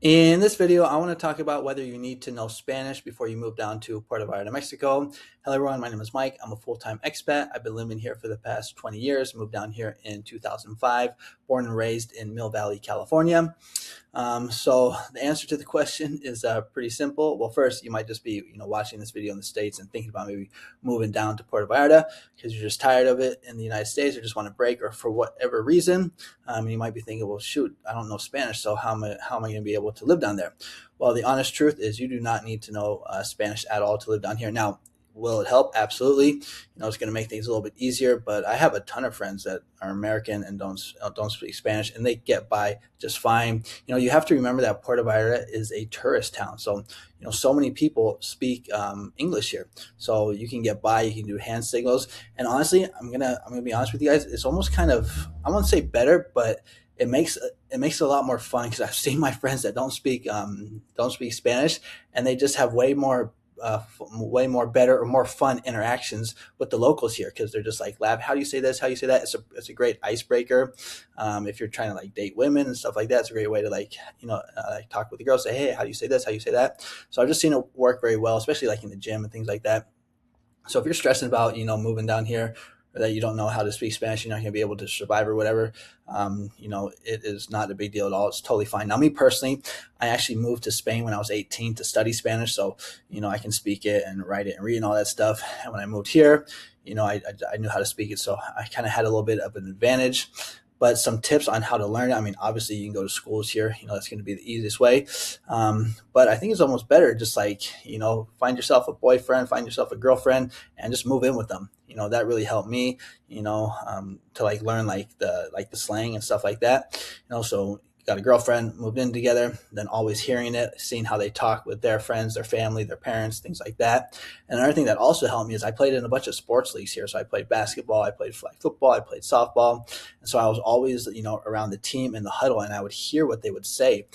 In this video, I want to talk about whether you need to know Spanish before you move down to Puerto Vallarta, Mexico. Hello, everyone. My name is Mike. I'm a full-time expat. I've been living here for the past 20 years. Moved down here in 2005. Born and raised in Mill Valley, California. So the answer to the question is pretty simple. Well, first, you might just be watching this video in the States and thinking about maybe moving down to Puerto Vallarta because you're just tired of it in the United States or just want a break or for whatever reason. You might be thinking, well, shoot, I don't know Spanish, so how am I going to be able to live down there? Well, the honest truth is you do not need to know Spanish at all to live down here. Now, will it help? Absolutely. It's going to make things a little bit easier, but I have a ton of friends that are American and don't speak Spanish, and they get by just fine. You have to remember that Puerto Vallarta is a tourist town. So, so many people speak English here. So you can get by, you can do hand signals. And honestly, I'm going to be honest with you guys. It's almost kind of, I won't say better, but it makes it a lot more fun because I've seen my friends that don't speak Spanish, and they just have way more better or more fun interactions with the locals here because they're just like, laugh, how do you say this, how do you say that? It's a great icebreaker. If you're trying to like date women and stuff like that, it's a great way to like talk with the girls, say, hey, how do you say this, how do you say that? So I've just seen it work very well, especially like in the gym and things like that. So if you're stressing about moving down here, or that you don't know how to speak Spanish, you're not going to be able to survive or whatever, it is not a big deal at all. It's totally fine. Now, me personally, I actually moved to Spain when I was 18 to study Spanish. So, I can speak it and write it and read and all that stuff. And when I moved here, I knew how to speak it. So I kind of had a little bit of an advantage. But some tips on how to learn it. I mean, obviously you can go to schools here. That's going to be the easiest way. But I think it's almost better just like, find yourself a boyfriend, find yourself a girlfriend, and just move in with them. That really helped me, to like learn like the slang and stuff like that. So got a girlfriend, moved in together, then always hearing it, seeing how they talk with their friends, their family, their parents, things like that. And another thing that also helped me is I played in a bunch of sports leagues here. So I played basketball, I played flag football, I played softball. And so I was always, around the team in the huddle, and I would hear what they would say.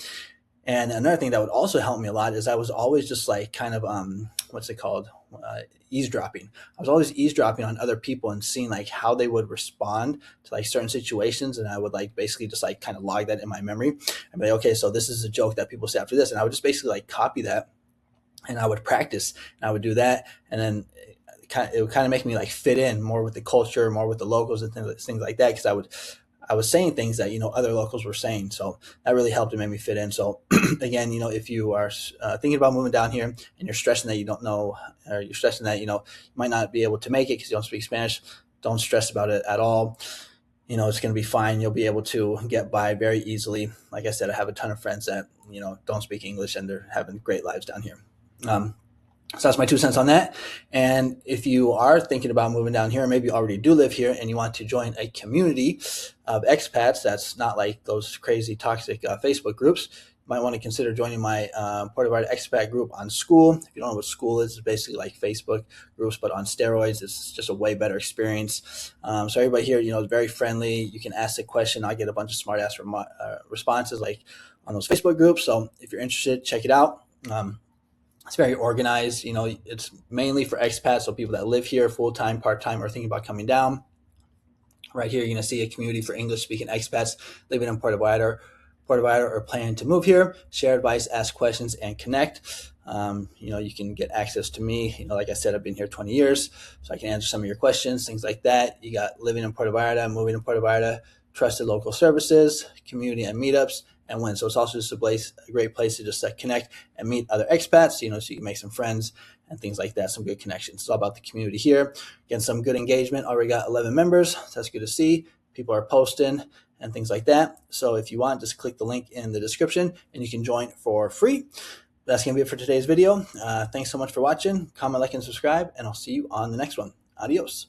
And another thing that would also help me a lot is I was always just like kind of, what's it called? Eavesdropping. I was always eavesdropping on other people and seeing like how they would respond to like certain situations. And I would like basically just like kind of log that in my memory and be like, okay, so this is a joke that people say after this. And I would just basically like copy that, and I would practice and I would do that. And then it would kind of make me like fit in more with the culture, more with the locals and things like that. Cause I was saying things that, other locals were saying. So that really helped and made me fit in. So again, if you are thinking about moving down here and you're stressing that you don't know, or you're stressing that, you might not be able to make it because you don't speak Spanish, don't stress about it at all. It's going to be fine. You'll be able to get by very easily. Like I said, I have a ton of friends that, don't speak English and they're having great lives down here. So that's my 2 cents on that. And if you are thinking about moving down here, or maybe you already do live here and you want to join a community of expats that's not like those crazy toxic Facebook groups, you might want to consider joining my Puerto Vallarta expat group on School. If you don't know what School is, it's basically like Facebook groups, but on steroids. It's just a way better experience. So everybody here, is very friendly. You can ask a question. I get a bunch of smart ass responses like on those Facebook groups. So if you're interested, check it out. It's very organized. It's mainly for expats, so people that live here full-time, part-time, or thinking about coming down. Right here, you're going to see a community for English-speaking expats living in Puerto Vallarta, or planning to move here. Share advice, ask questions, and connect. You can get access to me. Like I said, I've been here 20 years, so I can answer some of your questions, things like that. You got living in Puerto Vallarta, moving to Puerto Vallarta, trusted local services, community and meetups, and win. So it's also just a great place to just connect and meet other expats, so you can make some friends and things like that, some good connections. It's all about the community here. Again, some good engagement. Already got 11 members. So that's good to see. People are posting and things like that. So if you want, just click the link in the description and you can join for free. That's going to be it for today's video. Thanks so much for watching. Comment, like, and subscribe, and I'll see you on the next one. Adios.